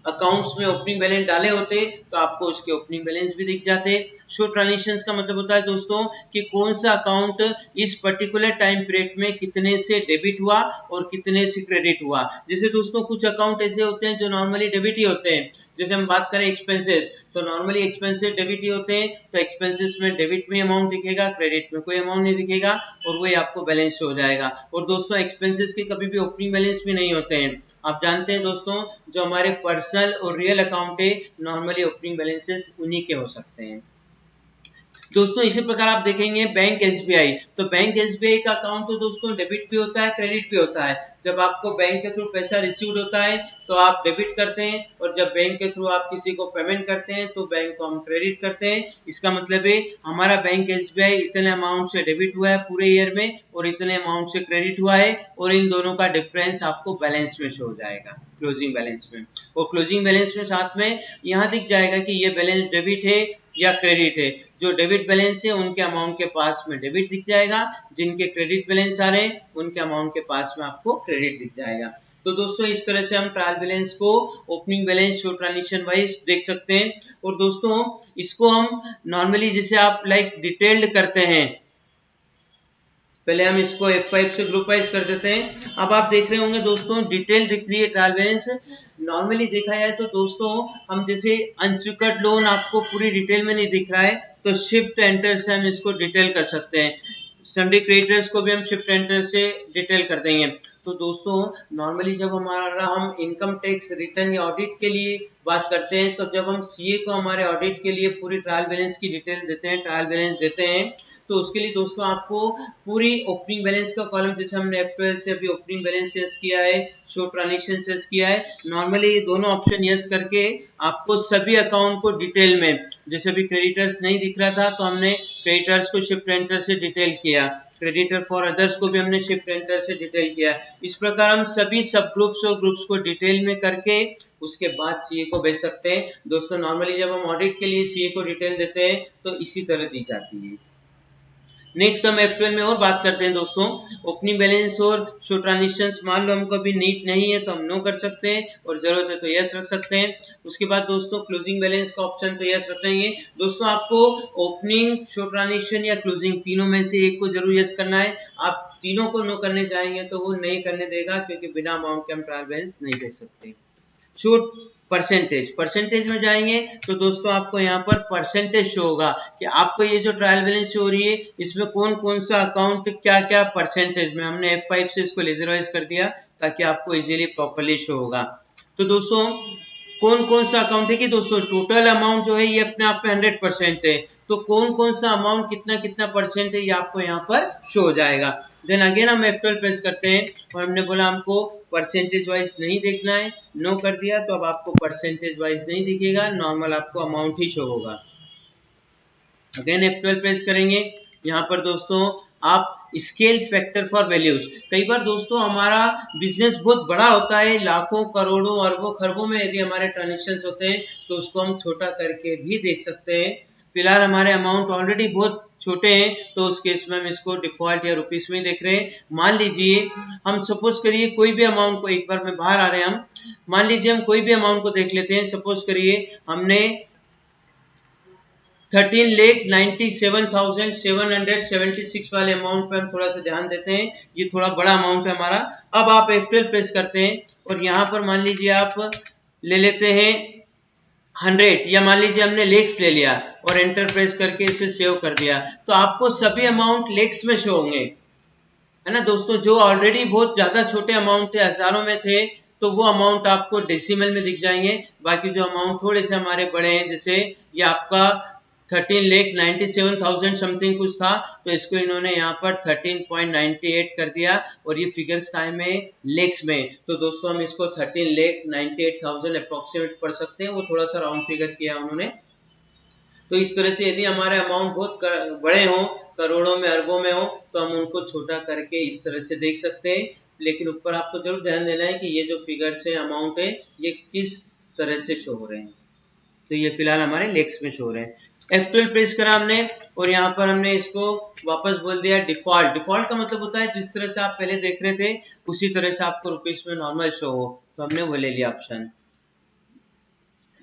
अकाउंट्स में ओपनिंग बैलेंस डाले होते तो आपको उसके ओपनिंग बैलेंस भी दिख जाते। शो ट्रांजिशंस का मतलब होता है दोस्तों कि कौन सा अकाउंट इस पर्टिकुलर टाइम पीरियड में कितने से डेबिट हुआ और कितने से क्रेडिट हुआ। जैसे दोस्तों कुछ अकाउंट ऐसे होते हैं जो नॉर्मली डेबिट ही होते हैं, जैसे हम बात करें एक्सपेंसेस, तो नॉर्मली एक्सपेंसेस डेबिट ही होते हैं, तो एक्सपेंसेस में डेबिट में अमाउंट दिखेगा, क्रेडिट में कोई अमाउंट नहीं दिखेगा, और वही आपको बैलेंस हो जाएगा। और दोस्तों एक्सपेंसेस के कभी भी ओपनिंग बैलेंस भी नहीं होते हैं। आप जानते हैं दोस्तों, जो हमारे पर्सनल और रियल अकाउंट है, नॉर्मली ओपनिंग बैलेंसेस उन्हीं के हो सकते हैं। दोस्तों इसी प्रकार आप देखेंगे बैंक एसबीआई, तो बैंक एसबीआई का अकाउंट तो दोस्तों डेबिट भी होता है, क्रेडिट भी होता है। जब आपको बैंक के थ्रू पैसा रिसीव्ड होता है तो आप डेबिट करते हैं, और जब बैंक के थ्रू आप किसी को पेमेंट करते हैं तो बैंक को हम क्रेडिट करते हैं। इसका मतलब है हमारा बैंक एसबीआई इतने अमाउंट से डेबिट हुआ है पूरे ईयर में, और इतने अमाउंट से क्रेडिट हुआ है, और इन दोनों का डिफरेंस आपको बैलेंस में शो हो जाएगा, क्लोजिंग बैलेंस में। और क्लोजिंग बैलेंस में साथ में यहाँ दिख जाएगा कि ये बैलेंस डेबिट है या क्रेडिट है। जो डेबिट बैलेंस है उनके अमाउंट के पास में डेबिट दिख जाएगा, जिनके क्रेडिट बैलेंस आ रहे हैं उनके अमाउंट के पास में आपको क्रेडिट दिख जाएगा। तो दोस्तों इस तरह से हम ट्रायल बैलेंस को opening balance show transaction wise देख सकते हैं। और दोस्तों इसको हम नॉर्मली जैसे आप डिटेल्ड करते हैं, पहले हम इसको F5 से ग्रुप वाइज कर देते हैं। अब आप देख रहे होंगे दोस्तों डिटेल दिख रही है ट्रायल बैलेंस। नॉर्मली देखा जाए तो दोस्तों हम जैसे अनस्वीकृत लोन आपको पूरी डिटेल में नहीं दिख रहा है, तो शिफ्ट एंटर से हम इसको डिटेल कर सकते हैं। सन्डे क्रेडिटर्स को भी हम शिफ्ट एंटर से डिटेल कर देंगे। तो दोस्तों नॉर्मली जब हम इनकम टैक्स रिटर्न या ऑडिट के लिए बात करते हैं, तो जब हम सीए को हमारे ऑडिट के लिए पूरी ट्रायल बैलेंस की डिटेल देते हैं, ट्रायल बैलेंस देते हैं, तो उसके लिए दोस्तों आपको पूरी ओपनिंग बैलेंस का कॉलम, जैसे हमने F12 से अभी ओपनिंग बैलेंस यस किया है, शो ट्रांजेक्शन यस किया है, नॉर्मली ये दोनों ऑप्शन यस करके आपको सभी अकाउंट को डिटेल में, जैसे अभी क्रेडिटर्स नहीं दिख रहा था तो हमने क्रेडिटर्स को शिफ्ट एंटर से डिटेल किया, क्रेडिटर फॉर अदर्स को भी हमने शिफ्ट एंटर से डिटेल किया। इस प्रकार हम सभी सब ग्रुप्स और ग्रुप्स को डिटेल में करके उसके बाद सीए को भेज सकते हैं। दोस्तों नॉर्मली जब हम ऑडिट के लिए सीए को डिटेल देते हैं तो इसी तरह दी जाती है। नेक्स्ट हम F12 में और बात करते हैं दोस्तों, ओपनिंग बैलेंस और शो ट्रांजेक्शंस। मान लो हमको अभी नीड नहीं है तो हम नो कर सकते हैं, और जरूरत है तो यस रख सकते हैं। उसके बाद दोस्तों क्लोजिंग बैलेंस का ऑप्शन तो यस रखेंगे। दोस्तों आपको ओपनिंग, शो ट्रांजेक्शन या क्लोजिंग तीनों में से एक को जरूर यस करना है। आप तीनों को नो करने जाएंगे तो वो नहीं करने देगा, क्योंकि बिना अमाउंट के हम ट्रायल बैलेंस नहीं देख सकते। शो परसेंटेज में जाएंगे तो दोस्तों आपको यहाँ पर परसेंटेज शो होगा कि आपको ये जो ट्रायल बैलेंस शो हो रही है इसमें कौन कौन सा अकाउंट क्या क्या परसेंटेज में। हमने F5 से इसको लेजरवाइज कर दिया ताकि आपको इजीली प्रॉपर्ली शो होगा। तो दोस्तों कौन कौन सा अकाउंट है कि दोस्तों टोटल अमाउंट जो है ये अपने आप में 100% है, तो कौन कौन सा अमाउंट कितना कितना परसेंट है ये आपको यहाँ पर शो हो जाएगा। देन अगेन हम F12 प्रेस करते हैं, और हमने बोला हमको परसेंटेज वाइज नहीं देखना है, नो कर दिया, तो अब आपको परसेंटेज वाइज नहीं दिखेगा, नॉर्मल आपको अमाउंट ही शो होगा। अगेन F12 प्रेस करेंगे। यहाँ पर दोस्तों आप स्केल फैक्टर फॉर वैल्यूज, कई बार दोस्तों हमारा बिजनेस बहुत बड़ा होता है, लाखों करोड़ों अरबों खरबों में यदि हमारे ट्रांजेक्शन होते हैं तो उसको हम छोटा करके भी देख सकते हैं। फिलहाल हमारे अमाउंट ऑलरेडी बहुत छोटे हैं, तो उस केस में हम इसको डिफॉल्ट या रुपीस में देख रहे हैं। मान लीजिए हम सपोज करिए कोई भी अमाउंट को, एक बार में बाहर आ रहे हैं हम, मान लीजिए हम कोई भी अमाउंट को देख लेते हैं। सपोज करिए हमने 13,97,776 वाले अमाउंट पर हम थोड़ा सा ध्यान देते हैं, ये थोड़ा बड़ा अमाउंट है हमारा। अब आप F12 प्रेस करते हैं, और यहाँ पर मान लीजिए आप ले लेते हैं 100, या मान लीजिए हमने लेक्स ले लिया और एंटर प्रेस करके इसे सेव कर दिया, तो आपको सभी अमाउंट लेक्स में शो होंगे, है ना दोस्तों। जो ऑलरेडी बहुत ज्यादा छोटे अमाउंट थे, हजारों में थे, तो वो अमाउंट आपको डेसिमल में दिख जाएंगे। बाकी जो अमाउंट थोड़े से हमारे बड़े हैं, जैसे ये आपका 13,97,000 समथिंग कुछ था, तो इसको इन्होंने यहाँ पर 13.98 कर दिया, और ये फिगर्स काय में, लेक्स में। तो दोस्तों हम इसको 13,98,000 अप्रोक्सीमेट पढ़ सकते हैं, वो थोड़ा सा राउंड फिगर किया उन्होंने। तो इस तरह से यदि हमारे अमाउंट बहुत बड़े हों, करोड़ों में अरबों में हो, तो हम उनको छोटा करके इस तरह से देख सकते हैं। लेकिन ऊपर आपको जरूर ध्यान देना है कि ये जो फिगर्स है, अमाउंट है, ये किस तरह से शो हो रहे हैं। तो ये फिलहाल हमारे लेक्स में शो हो रहे हैं। F12 प्रेस करा हमने, और यहाँ पर हमने इसको वापस बोल दिया डिफॉल्ट। डिफॉल्ट का मतलब होता है जिस तरह से आप पहले देख रहे थे उसी तरह से आपको रुपीस में नॉर्मल शो हो, तो हमने वो ले लिया ऑप्शन।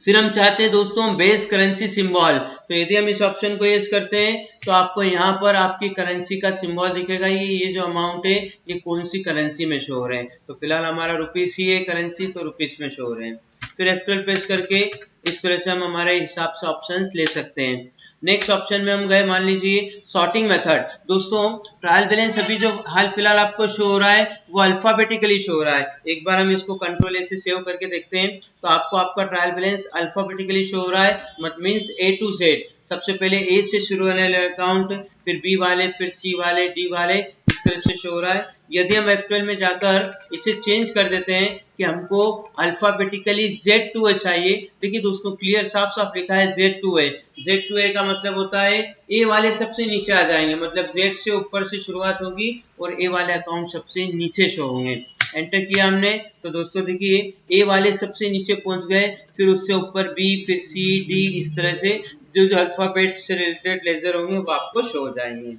फिर हम चाहते हैं दोस्तों बेस करेंसी सिंबल, तो यदि हम इस ऑप्शन को यूज करते हैं तो आपको यहाँ पर आपकी करेंसी का सिंबल दिखेगा। ये जो अमाउंट है ये कौन सी करेंसी में शो हो रहे हैं, तो फिलहाल हमारा रुपीस ही है करेंसी, तो रुपीस में शो हो रहे हैं। फिर F12 प्रेस करके इस तरह से हम हमारे हिसाब से ऑप्शंस ले सकते हैं। नेक्स्ट ऑप्शन में हम गए, मान लीजिए सॉर्टिंग मेथड। दोस्तों ट्रायल बैलेंस अभी जो हाल फिलहाल आपको शो हो रहा है वो अल्फाबेटिकली शो हो रहा है। एक बार हम इसको कंट्रोल ए से सेव करके देखते हैं तो आपको आपका ट्रायल बैलेंस अल्फाबेटिकली शो हो रहा है, मत मीन्स A to Z। सबसे पहले A से शुरू होने वाले अकाउंट, फिर B वाले, फिर C वाले, D वाले, इस तरह से शो हो रहा है। यदि हम F12 में जाकर इसे चेंज कर देते हैं कि हमको अल्फाबेटिकली Z2A चाहिए, देखिए दोस्तों क्लियर साफ साफ लिखा है Z2A। Z2A का मतलब होता है A वाले सबसे नीचे आ जाएंगे, मतलब Z से ऊपर से शुरुआत होगी और A वाले अकाउंट सबसे नीचे शो होंगे। एंटर किया हमने तो दोस्तों देखिए A वाले सबसे नीचे पहुंच गए, फिर उससे ऊपर B, फिर C, D, इस तरह से जो अल्फाबेट से रिलेटेड लेजर होंगे वो आपको शो हो जाएंगे।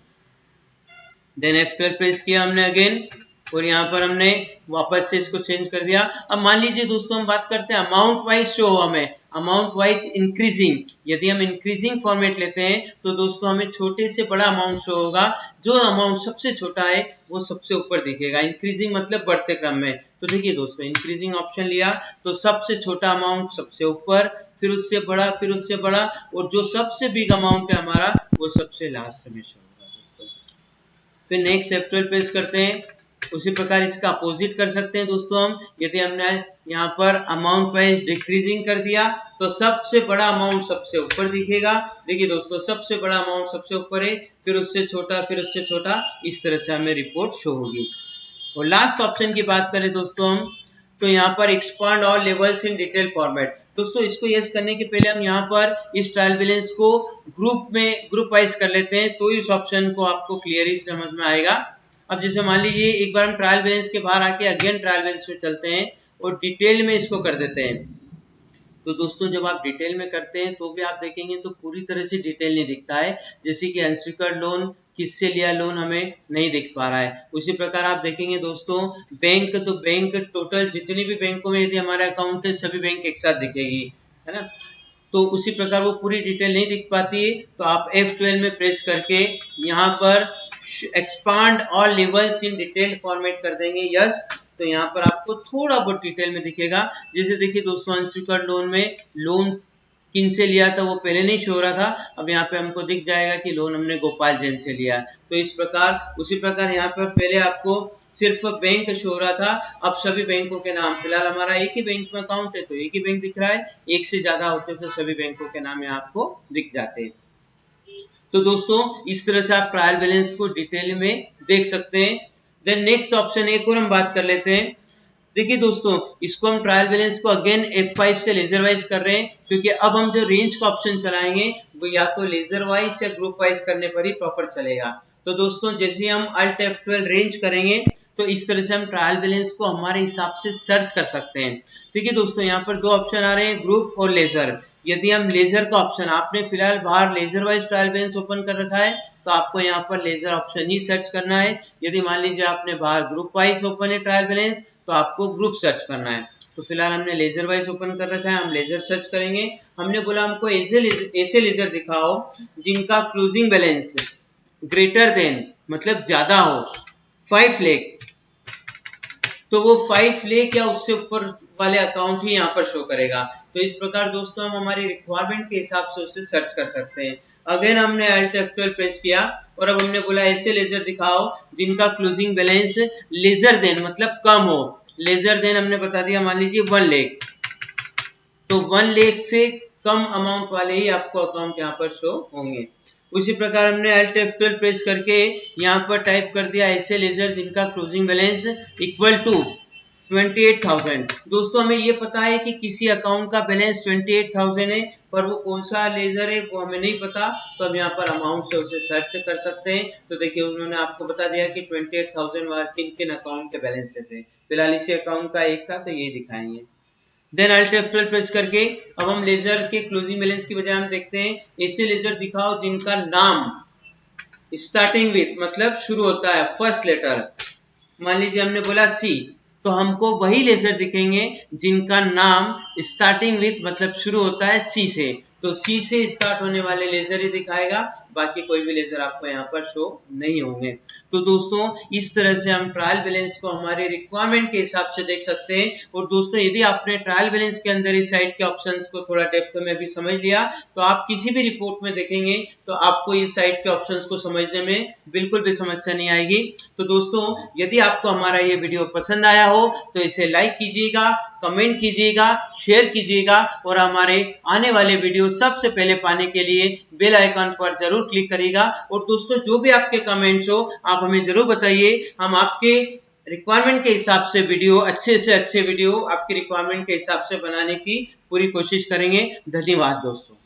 देन F12 प्रेस किया हमने अगेन और यहाँ पर हमने वापस से इसको चेंज कर दिया। अब मान लीजिए दोस्तों हम बात करते हैं अमाउंट वाइज शो हो, हमें अमाउंट वाइज इंक्रीजिंग। यदि हम इंक्रीजिंग फॉर्मेट लेते हैं तो दोस्तों हमें छोटे से बड़ा अमाउंट शो होगा, जो अमाउंट सबसे छोटा है वो सबसे ऊपर दिखेगा। इंक्रीजिंग मतलब बढ़ते क्रम में। तो देखिए दोस्तों इंक्रीजिंग ऑप्शन लिया तो सबसे छोटा अमाउंट सबसे ऊपर, फिर उससे बड़ा, फिर उससे बड़ा, और जो सबसे बिग अमाउंट है हमारा वो सबसे लास्ट में शो होगा दोस्तों। फिर नेक्स्ट F12 प्रेस करते हैं। उसी प्रकार इसका अपोजिट कर सकते हैं दोस्तों हम। यदि हमने यहाँ पर अमाउंट वाइज डिक्रीजिंग कर दिया तो सबसे बड़ा अमाउंट सबसे ऊपर दिखेगा। देखिए दोस्तों सबसे बड़ा अमाउंट सबसे ऊपर है, फिर उससे छोटा, फिर उससे छोटा, इस तरह से हमें रिपोर्ट शो होगी। और लास्ट ऑप्शन की बात करें दोस्तों हम, तो यहाँ पर expand all levels in detail format. दोस्तों इसको यस करने के पहले हम यहाँ पर इस ट्रायल बैलेंस को ग्रुप वाइज कर लेते हैं, तो इस ऑप्शन को आपको क्लियरली समझ में आएगा। अब जैसे मान लीजिए एक बार हम ट्रायल बैलेंस के बाहर आके अगेन ट्रायल बैलेंस में चलते हैं और डिटेल में इसको कर देते हैं। तो दोस्तों जब आप डिटेल में करते हैं तो भी आप देखेंगे तो पूरी तरह से डिटेल नहीं दिखता है, जैसे कि अनस्वीकार्ड लोन, किससे लिया लोन, हमें नहीं दिख पा रहा है। उसी प्रकार आप देखेंगे दोस्तों बैंक, तो बैंक टोटल जितने भी बैंकों में यदि हमारा अकाउंट है सभी बैंक एक साथ दिखेगी, है ना। तो उसी प्रकार वो पूरी डिटेल नहीं दिख पाती है, तो आप F12 में प्रेस करके यहाँ पर expand all levels in detail format कर देंगे यस, तो यहाँ पर आपको थोड़ा बहुत डिटेल में दिखेगा। जैसे देखिए दोस्तों अनस्वीकार्ड लोन में लोन किन से लिया था वो पहले नहीं शो हो रहा था, अब यहाँ पे हमको दिख जाएगा कि लोन हमने गोपाल जैन से लिया। तो इस प्रकार उसी प्रकार यहाँ पर पहले आपको सिर्फ बैंक शो हो रहा था, अब सभी बैंकों के नाम, फिलहाल हमारा एक ही बैंक में अकाउंट है तो एक ही बैंक दिख रहा है, एक से ज्यादा होते तो सभी बैंकों के नाम यहाँ आपको दिख जाते हैं। तो दोस्तों इस तरह से आप ट्रायल बैलेंस को डिटेल में देख सकते हैं। देन नेक्स्ट ऑप्शन एक और हम बात कर लेते हैं। देखिए दोस्तों इसको हम ट्रायल बैलेंस को अगेन F5 से लेजर वाइज कर रहे हैं, क्योंकि अब हम जो रेंज का ऑप्शन चलाएंगे वो या तो लेजर वाइज या ग्रुप वाइज करने पर ही प्रॉपर चलेगा। तो दोस्तों जैसे हम Alt F12 रेंज करेंगे तो इस तरह से हम ट्रायल बैलेंस को हमारे हिसाब से सर्च कर सकते हैं। ठीक है दोस्तों, यहाँ पर दो ऑप्शन आ रहे हैं, ग्रुप और लेजर। यदि हम लेजर का ऑप्शन, आपने फिलहाल बाहर ledger wise trial balance open कर रखा है तो आपको यहाँ पर लेजर ऑप्शन ही सर्च करना है। यदि मान लीजिए आपने बाहर ग्रुप वाइज ओपन है ट्रायल बैलेंस तो आपको ग्रुप सर्च करना है। तो फिलहाल हमने लेजर वाइज ओपन कर रखा है, हम लेजर सर्च करेंगे। हमने बोला हमको ऐसे लेजर दिखाओ जिनका क्लोजिंग बैलेंस ग्रेटर देन मतलब ज्यादा हो 5 लाख, तो वो 5 लाख या उससे ऊपर वाले अकाउंट ही यहाँ पर शो करेगा। तो इस प्रकार दोस्तों हम हमारी रिक्वायरमेंट के हिसाब से उसे सर्च कर सकते हैं। अगेन हमने Alt F12 प्रेस किया और अब हमने बोला ऐसे लेजर दिखाओ जिनका क्लोजिंग बैलेंस लेजर देन मतलब कम हो। लेजर देन हमने बता दिया मान लीजिए 1 लाख, तो 1 लाख से कम अमाउंट वाले ही आपको अकाउंट यहाँ पर शो होंगे। उसी प्रकार हमने Alt F12 प्रेस करके यहाँ पर टाइप कर दिया ऐसे लेजर जिनका क्लोजिंग बैलेंस इक्वल टू 28,000। दोस्तों हमें ये पता है कि किसी अकाउंट का बैलेंस 28,000 है, पर वो कौन सा लेजर है वो हमें नहीं पता, तो हम यहाँ पर अमाउंट से उसे सर्च कर सकते हैं। तो देखिए उन्होंने आपको बता दिया कि 28,000 वाले किन किन अकाउंट के बैलेंसेस है। फिलहाल इसी अकाउंट का एक था तो ये दिखाएंगे। देन Alt F12 प्रेस करके अब हम लेजर के क्लोजिंग बैलेंस की बजाय हम देखते हैं ऐसे लेजर दिखाओ जिनका नाम स्टार्टिंग विथ मतलब शुरू होता है फर्स्ट लेटर। मान लीजिए हमने बोला C, तो हमको वही लेजर दिखेंगे जिनका नाम स्टार्टिंग विथ मतलब शुरू होता है C से। तो C से स्टार्ट होने वाले लेजर ही दिखाएगा बाकी कोई भी लेजर आपको यहाँ पर शो नहीं होंगे। तो दोस्तों इस तरह से हम ट्रायल बैलेंस को हमारे रिक्वायरमेंट के हिसाब से देख सकते हैं। और दोस्तों यदि आपने ट्रायल बैलेंस के अंदर इस साइट के ऑप्शंस को थोड़ा डेप्थ में भी समझ लिया तो आप किसी भी रिपोर्ट में देखेंगे तो आपको इस साइट के ऑप्शंस को समझने में बिल्कुल भी समस्या नहीं आएगी। तो दोस्तों यदि आपको हमारा ये वीडियो पसंद आया हो तो इसे लाइक कीजिएगा, कमेंट कीजिएगा, शेयर कीजिएगा और हमारे आने वाले वीडियो सबसे पहले पाने के लिए बेल आइकन पर जरूर क्लिक करिएगा। और दोस्तों जो भी आपके कमेंट्स हो आप हमें जरूर बताइए, हम आपके रिक्वायरमेंट के हिसाब से वीडियो अच्छे से अच्छे वीडियो आपकी रिक्वायरमेंट के हिसाब से बनाने की पूरी कोशिश करेंगे। धन्यवाद दोस्तों।